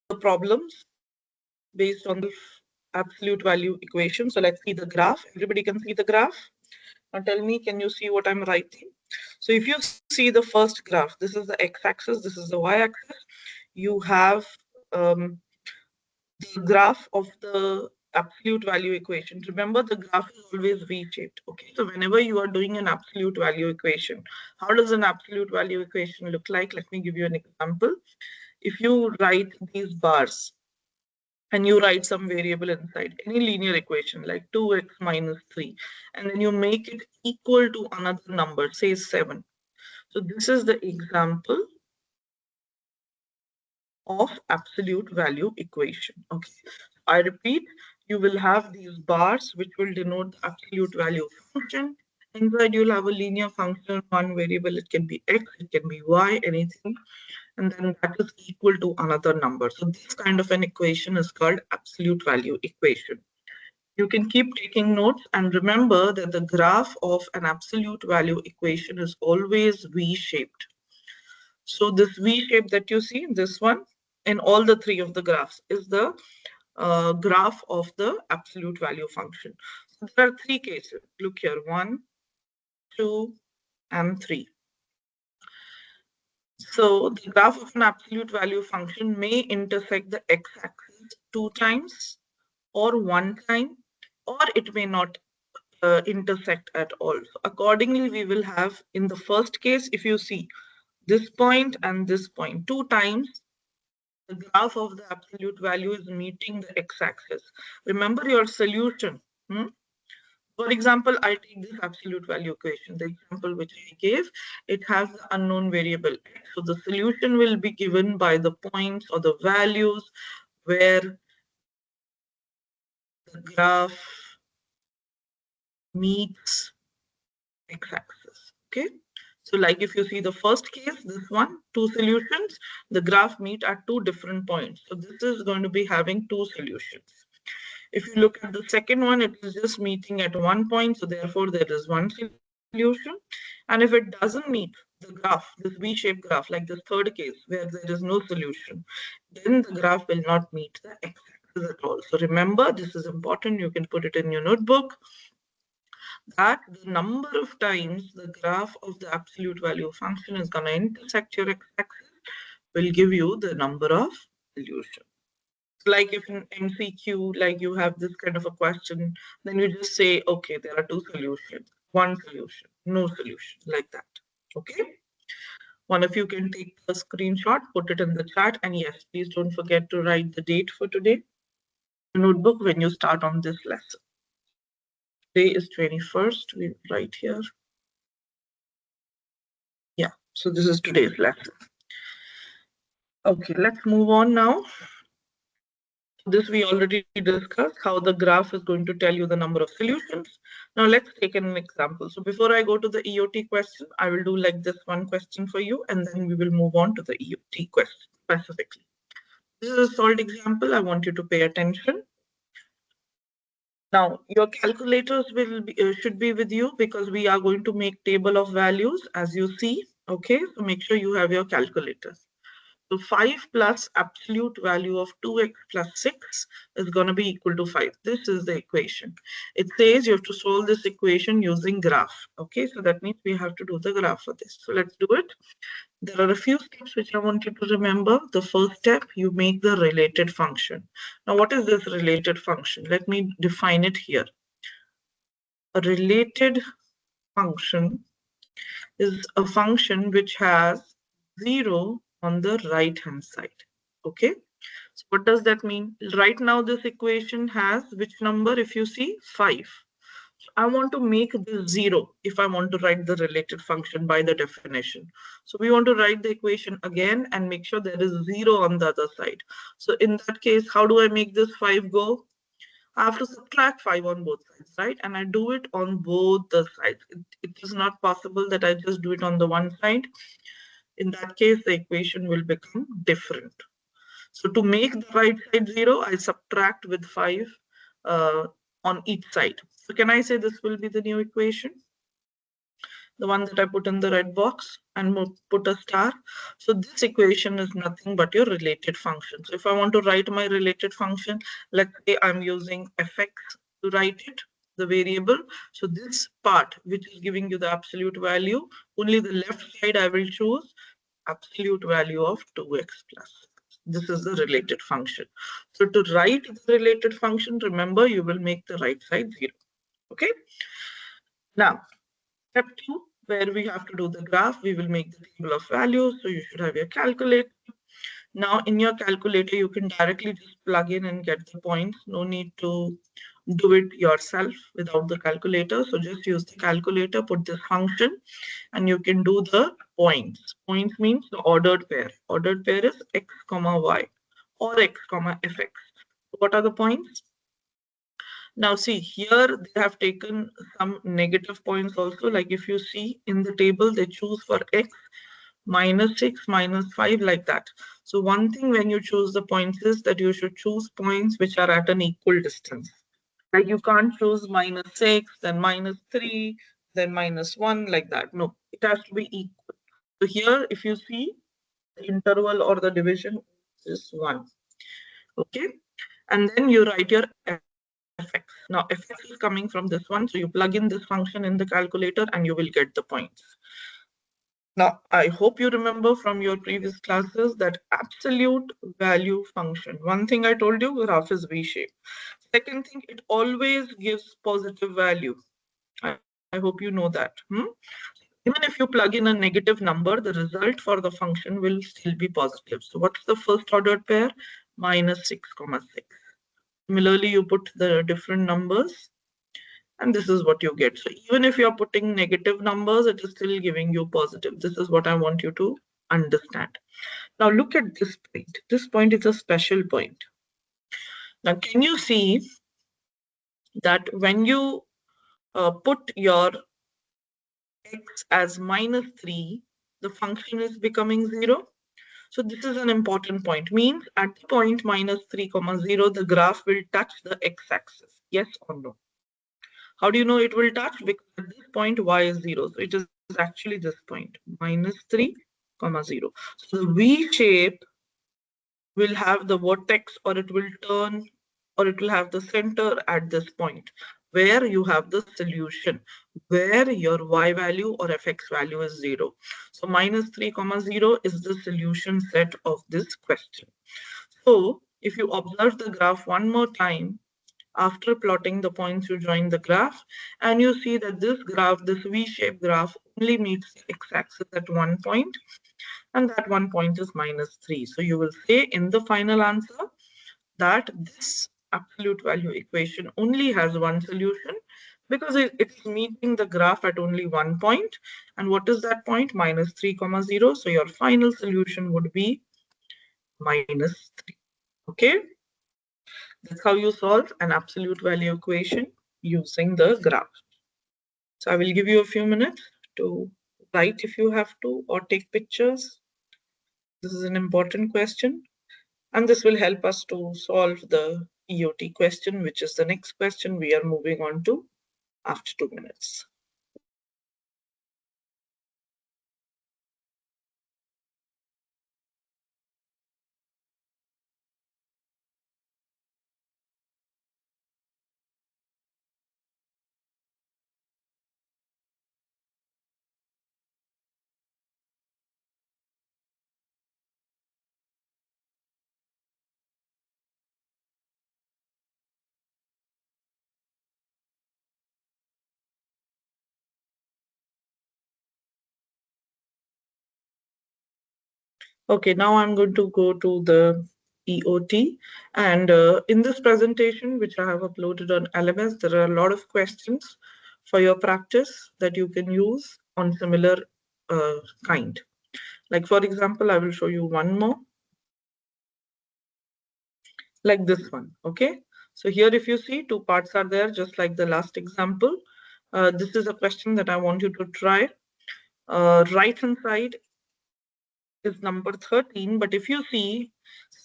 the problems based on the absolute value equation. So let's see the graph. Everybody can see the graph. Now tell me, can you see what I'm writing? So if you see the first graph, this is the x-axis, this is the y-axis. You have the graph of the absolute value equation. Remember, the graph is always V-shaped. Okay, so whenever you are doing an absolute value equation, how does an absolute value equation look like? Let me give you an example. If you write these bars and you write some variable inside, any linear equation like 2x minus 3, and then you make it equal to another number, say 7. So this is the example of absolute value equation. Okay, I repeat, you will have these bars which will denote the absolute value function. Inside you'll have a linear function, one variable, it can be x, it can be y, anything, and then that is equal to another number. So this kind of an equation is called absolute value equation. You can keep taking notes and remember that the graph of an absolute value equation is always V-shaped. So this V shape that you see, this one, in all the three of the graphs is the graph of the absolute value function. So there are three cases. Look here, 1, 2, and 3. So the graph of an absolute value function may intersect the x-axis 2 times or 1 time, or it may not intersect at all. So accordingly, we will have in the first case, if you see this point and this point 2 times, the graph of the absolute value is meeting the x-axis. Remember your solution. For example, I take this absolute value equation, the example which I gave, it has the unknown variable x. So the solution will be given by the points or the values where the graph meets x-axis. Okay. So like if you see the first case, this one, 2 solutions, the graph meet at 2 different points. So this is going to be having 2 solutions. If you look at the second one, it is just meeting at 1 point. So therefore there is 1 solution. And if it doesn't meet the graph, this V-shaped graph, like this third case where there is no solution, then the graph will not meet the x-axis at all. So remember, this is important. You can put it in your notebook, that the number of times the graph of the absolute value function is going to intersect your x-axis will give you the number of solutions. Like if in MCQ, like you have this kind of a question, then you just say, okay, there are 2 solutions, 1 solution, no solution, like that. Okay. One of you can take a screenshot, put it in the chat, and yes, please don't forget to write the date for today, notebook when you start on this lesson. Today is 21st, we write here. Yeah, so this is today's lesson. Okay, let's move on now. This we already discussed, how the graph is going to tell you the number of solutions. Now let's take an example. So before I go to the EOT question, I will do like this one question for you, and then we will move on to the EOT question specifically. This is a solved example. I want you to pay attention. Now your calculators will be, should be with you because we are going to make table of values as you see. Okay, so make sure you have your calculators. So 5 plus absolute value of 2x plus 6 is going to be equal to 5. This is the equation. It says you have to solve this equation using graph. Okay, so that means we have to do the graph for this. So let's do it. There are a few steps which I want you to remember. The first step, you make the related function. Now, what is this related function? Let me define it here. A related function is a function which has 0 on the right hand side. Okay, so what does that mean? Right now this equation has which number? If you see 5, so I want to make this 0 if I want to write the related function by the definition. So we want to write the equation again and make sure there is 0 on the other side. So in that case, how do I make this 5 go? I have to subtract 5 on both sides, right? And I do it on both the sides. It is not possible that I just do it on the one side. In that case, the equation will become different. So to make the right side 0, I subtract with 5 on each side. So can I say this will be the new equation? the one that I put in the red box and put a star. So this equation is nothing but your related function. So if I want to write my related function, let's say I'm using fx to write it, the variable. So this part, which is giving you the absolute value, only the left side I will choose absolute value of 2x plus. This is the related function. So to write the related function, remember you will make the right side 0. Okay. Now, step 2, where we have to do the graph, we will make the table of values. So you should have your calculator. Now in your calculator, you can directly just plug in and get the points. No need to do it yourself without the calculator. So just use the calculator, put this function, and you can do the points. Points means the ordered pair. Ordered pair is x comma y or x comma fx. What are the points? Now see, here they have taken some negative points also. Like if you see in the table, they choose for x -6, -5, like that. So one thing when you choose the points is that you should choose points which are at an equal distance. Like you can't choose -6, then -3, then -1, like that. No, it has to be equal. So here, if you see, the interval or the division is 1. Okay. And then you write your fx. Now fx is coming from this one. So you plug in this function in the calculator and you will get the points. Now, I hope you remember from your previous classes that absolute value function. One thing I told you, graph is V-shape. Second thing, it always gives positive value. I hope you know that. Even if you plug in a negative number, the result for the function will still be positive. So what's the first ordered pair? -6, 6. Similarly, you put the different numbers, and this is what you get. So even if you're putting negative numbers, it is still giving you positive. This is what I want you to understand. Now look at this point. This point is a special point. Now, can you see that when you put your x as -3, the function is becoming 0? So this is an important point. Means at the point -3, 0, the graph will touch the x-axis. Yes or no? How do you know it will touch? Because at this point y is 0. So it is actually this point, -3, 0. So the V shape will have the vertex, or it will turn, or it will have the center at this point where you have the solution, where your y value or fx value is 0. So -3, 0 is the solution set of this question. So if you observe the graph one more time, after plotting the points, you join the graph, and you see that this graph, this V-shaped graph, only meets the x-axis at one point, and that one point is -3. So you will say in the final answer that this absolute value equation only has one solution, because it's meeting the graph at only one point. And what is that point? -3, 0. So your final solution would be -3. Okay. That's how you solve an absolute value equation using the graph. So I will give you a few minutes to write if you have to, or take pictures. This is an important question, and this will help us to solve the EOT question, which is the next question we are moving on to after 2 minutes. Okay, now I'm going to go to the EOT, and in this presentation, which I have uploaded on LMS, there are a lot of questions for your practice that you can use on similar kind. Like for example, I will show you one more, like this one. Okay, so here if you see, two parts are there, just like the last example. This is a question that I want you to try. Right hand side is number 13, but if you see,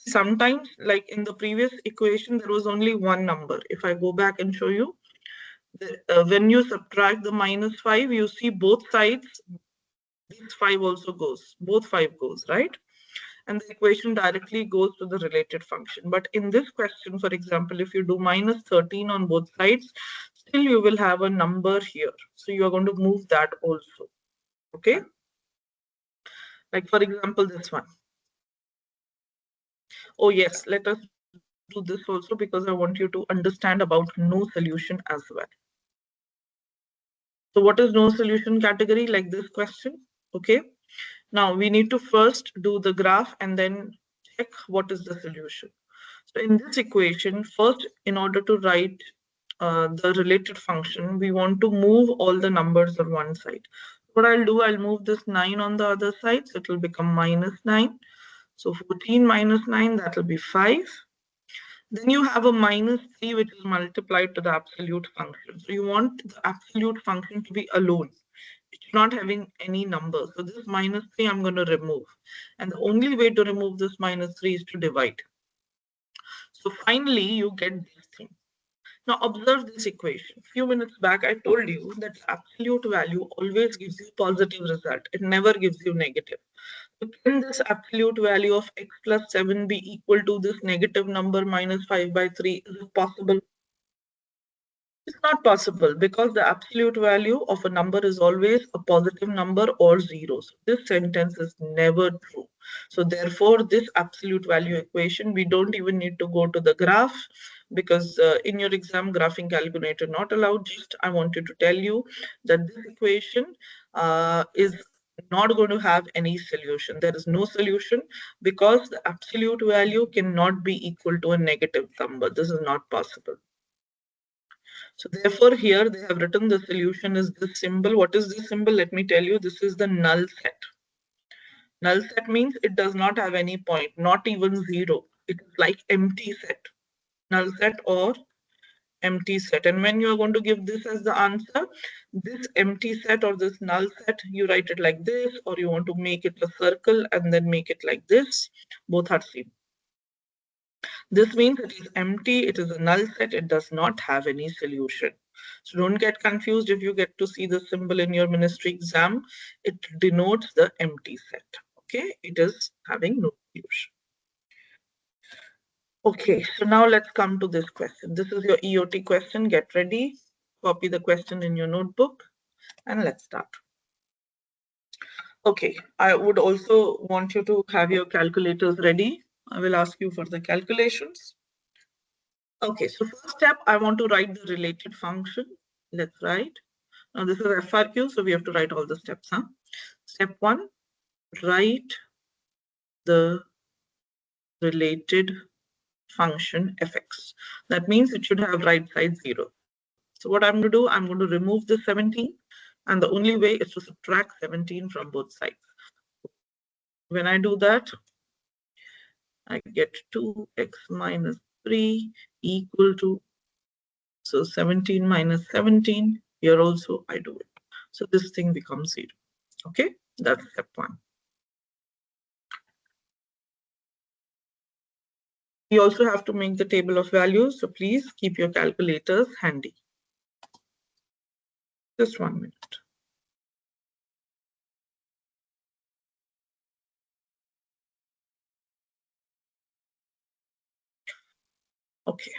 sometimes like in the previous equation there was only one number. If I go back and show you, when you subtract the -5, you see both sides, this 5 also goes, both 5 goes, right? And the equation directly goes to the related function. But in this question, for example, if you do -13 on both sides, still you will have a number here. So you are going to move that also. Okay. Like for example, this one. Oh yes, let us do this also because I want you to understand about no solution as well. So what is no solution category, like this question? Okay. Now we need to first do the graph and then check what is the solution. So in this equation, first, in order to write the related function, we want to move all the numbers on one side. What I'll do, I'll move this 9 on the other side, so it will become -9. So 14 minus 9, that will be 5. Then you have a -3, which is multiplied to the absolute function. So you want the absolute function to be alone. It's not having any number. So this -3 I'm going to remove. And the only way to remove this -3 is to divide. So finally, you get this thing. Now observe this equation. A few minutes back, I told you that absolute value always gives you positive result. It never gives you negative. So can this absolute value of x plus 7 be equal to this negative number -5/3? Is it possible? It's not possible because the absolute value of a number is always a positive number or zeros. This sentence is never true. So therefore, this absolute value equation, we don't even need to go to the graph because in your exam, graphing calculator not allowed. Just I wanted to tell you that this equation is not going to have any solution. There is no solution because the absolute value cannot be equal to a negative number. This is not possible. So therefore here they have written the solution is this symbol. What is this symbol? Let me tell you, this is the null set. Null set means it does not have any point, not even 0. It is like empty set, null set or empty set. And when you are going to give this as the answer, this empty set or this null set, you write it like this, or you want to make it a circle and then make it like this. Both are same. This means it is empty, it is a null set, it does not have any solution. So don't get confused if you get to see the symbol in your ministry exam. It denotes the empty set. Okay, it is having no solution. Okay, so now let's come to this question. This is your EOT question. Get ready, copy the question in your notebook, and let's start. Okay, I would also want you to have your calculators ready. I will ask you for the calculations. Okay, so first step, I want to write the related function. Let's write. Now this is FRQ, so we have to write all the steps. Step 1, write the related function fx. That means it should have right side 0. So what I'm going to do, I'm going to remove the 17. And the only way is to subtract 17 from both sides. When I do that, I get 2x minus 3 equal to, so 17 minus 17, here also I do it. So this thing becomes 0. Okay, that's step 1. We also have to make the table of values, so please keep your calculators handy. Just 1 minute. Okay.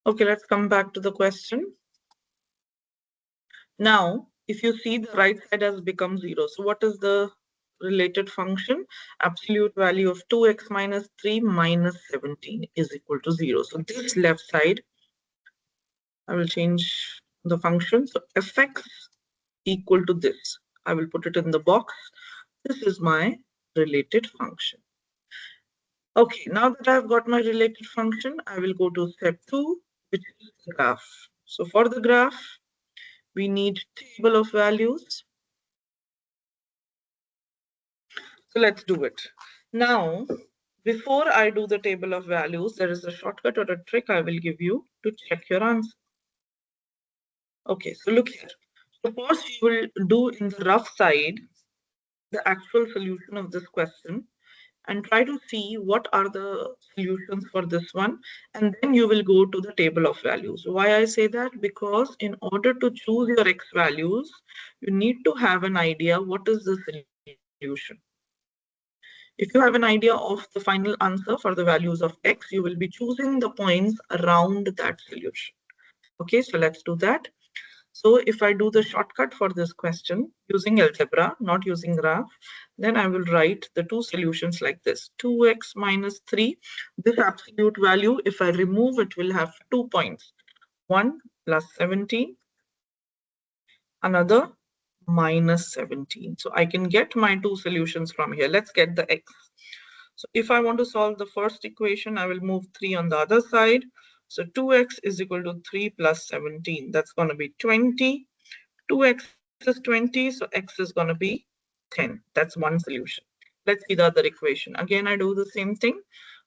Okay, let's come back to the question. Now, if you see, the right side has become 0. So what is the related function? Absolute value of 2x minus 3 minus 17 is equal to 0. So this left side, I will change the function. So fx equal to this. I will put it in the box. This is my related function. Okay, now that I've got my related function, I will go to step 2, which is the graph. So for the graph, we need table of values. So let's do it. Now, before I do the table of values, there is a shortcut or a trick I will give you to check your answer. Okay, so look here. So first you will do in the rough side the actual solution of this question and try to see what are the solutions for this one, and then you will go to the table of values. Why I say that? Because in order to choose your x values, you need to have an idea what is the solution. If you have an idea of the final answer for the values of x, you will be choosing the points around that solution. Okay, so let's do that. So if I do the shortcut for this question using algebra, not using graph, then I will write the two solutions like this. 2x minus 3, this absolute value, if I remove it, will have 2 points. 1 plus 17, another minus 17. So I can get my two solutions from here. Let's get the x. So if I want to solve the first equation, I will move 3 on the other side. So 2x is equal to 3 plus 17. That's going to be 20. 2x is 20, so x is going to be 10. That's one solution. Let's see the other equation. Again, I do the same thing.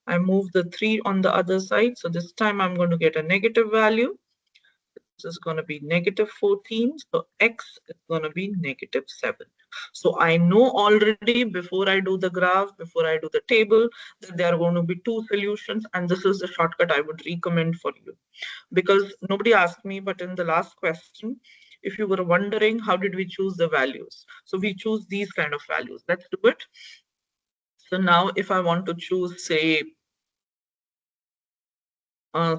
I move the 3 on the other side. So this time I'm going to get a negative value. This is going to be negative 14. So x is going to be negative 7. So I know already before I do the graph, before I do the table, that there are going to be two solutions. And this is the shortcut I would recommend for you. Because nobody asked me, but in the last question, if you were wondering how did we choose the values, so we choose these kind of values. Let's do it. So now if I want to choose, say,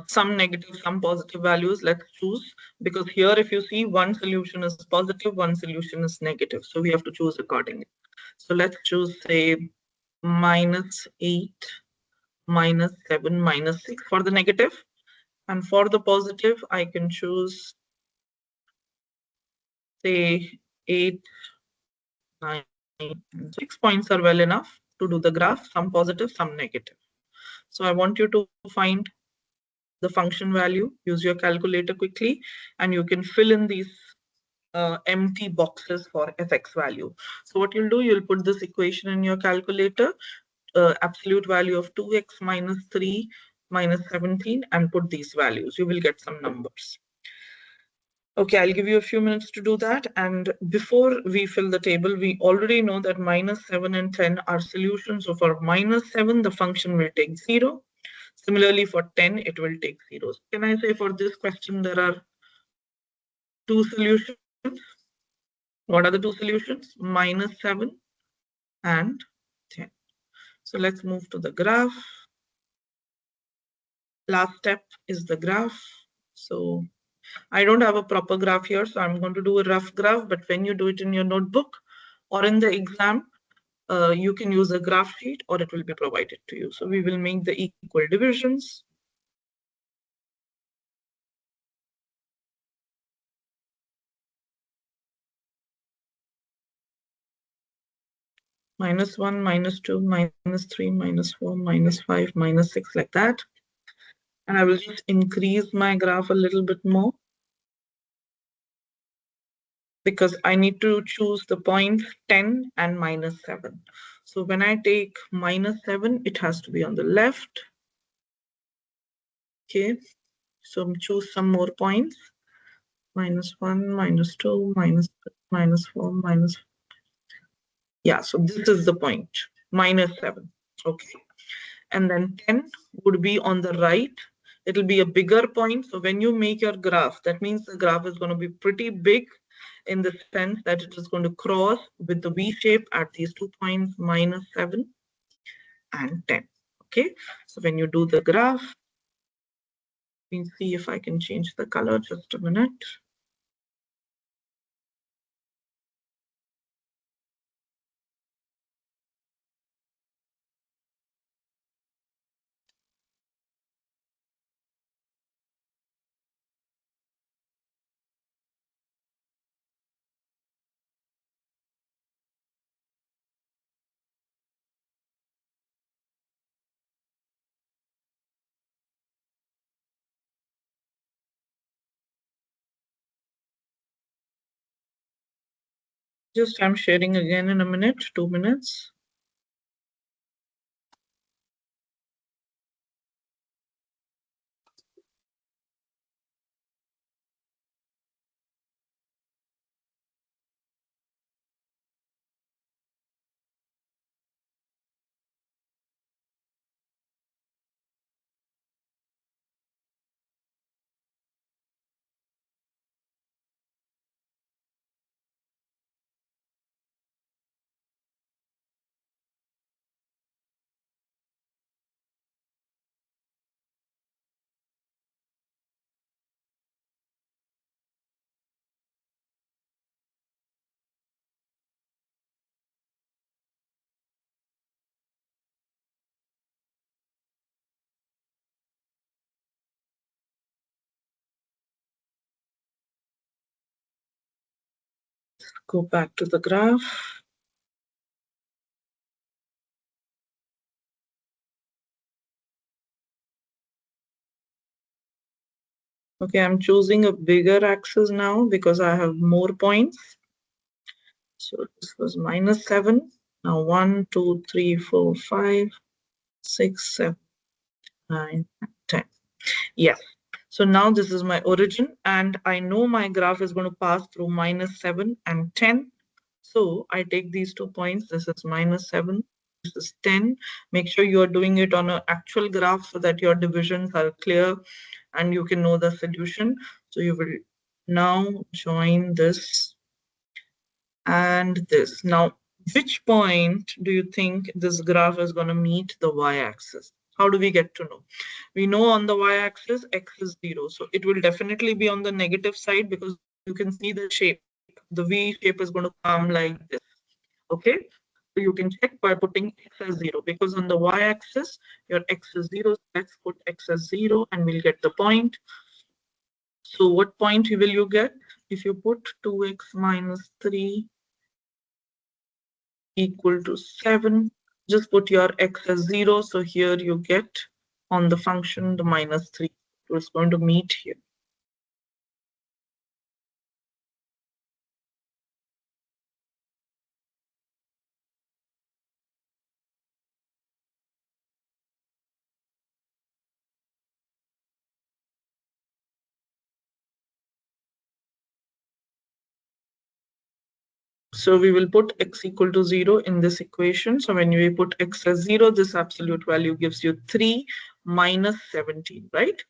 some negative, some positive values, let's choose, because here if you see one solution is positive, one solution is negative, so we have to choose accordingly. So let's choose, say, minus 8, minus 7, minus 6 for the negative, and for the positive I can choose, say, 8, 9, and 6 points are well enough to do the graph, some positive, some negative. So I want you to find the function value, use your calculator quickly, and you can fill in these empty boxes for fx value. So what you'll do, you'll put this equation in your calculator, absolute value of 2x minus 3 minus 17, and put these values. You will get some numbers. Okay, I'll give you a few minutes to do that. And before we fill the table, we already know that minus 7 and 10 are solutions. So for minus 7, the function will take 0. Similarly, for 10, it will take 0. Can I say for this question, there are two solutions? What are the two solutions? Minus 7 and 10. So let's move to the graph. Last step is the graph. So I don't have a proper graph here, so I'm going to do a rough graph, but when you do it in your notebook or in the exam, you can use a graph sheet or it will be provided to you. So we will make the equal divisions. Minus 1, minus 2, minus 3, minus 4, minus 5, minus 6, like that. And I will just increase my graph a little bit more, because I need to choose the points 10 and minus 7. So when I take minus 7, it has to be on the left. Okay, so choose some more points. Minus 1, minus 2, minus 4, minus. Yeah, so this is the point, minus 7. Okay, and then 10 would be on the right. It'll be a bigger point. So when you make your graph, that means the graph is going to be pretty big, in the sense that it is going to cross with the V shape at these 2 points, minus 7 and 10. Okay, so when you do the graph, let me see if I can change the color, just a minute. Just I'm sharing again in a minute, 2 minutes. Go back to the graph. Okay, I'm choosing a bigger axis now because I have more points. So this was -7. Now 1, 2, 3, 4, 5, 6, 7, 9, 10. Yes. So now this is my origin, and I know my graph is going to pass through -7 and 10. So I take these 2 points. This is -7. This is 10. Make sure you are doing it on an actual graph so that your divisions are clear and you can know the solution. So you will now join this and this. Now, which point do you think this graph is going to meet the y-axis? How do we get to know? We know on the y-axis, x is 0. So it will definitely be on the negative side because you can see the shape. The V shape is going to come like this. Okay? So you can check by putting x as 0 because on the y-axis, your x is 0. So let's put x as 0 and we'll get the point. So what point will you get? If you put 2x minus 3 equal to 7, just put your x as 0. So here you get on the function the -3. So it's going to meet here. So we will put x equal to 0 in this equation. So when we put x as 0, this absolute value gives you 3 minus 17, right?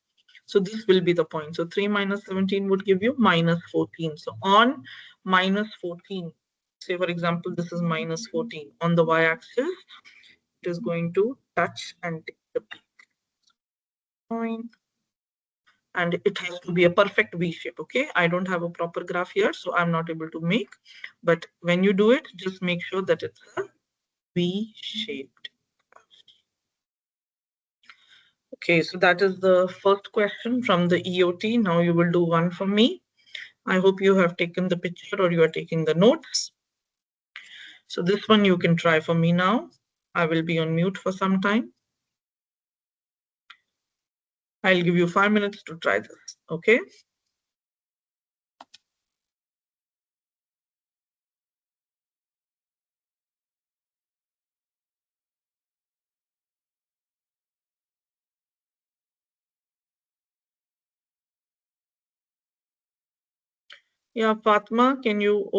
So this will be the point. So 3 minus 17 would give you -14. So on -14, say for example, this is -14. On the y-axis, it is going to touch and take the peak point. And it has to be a perfect V shape, okay? I don't have a proper graph here, so I'm not able to make. But when you do it, just make sure that it's a V-shaped. Okay, so that is the first question from the EOT. Now you will do one for me. I hope you have taken the picture or you are taking the notes. So this one you can try for me now. I will be on mute for some time. I'll give you 5 minutes to try this, okay? Yeah, Fatma, can you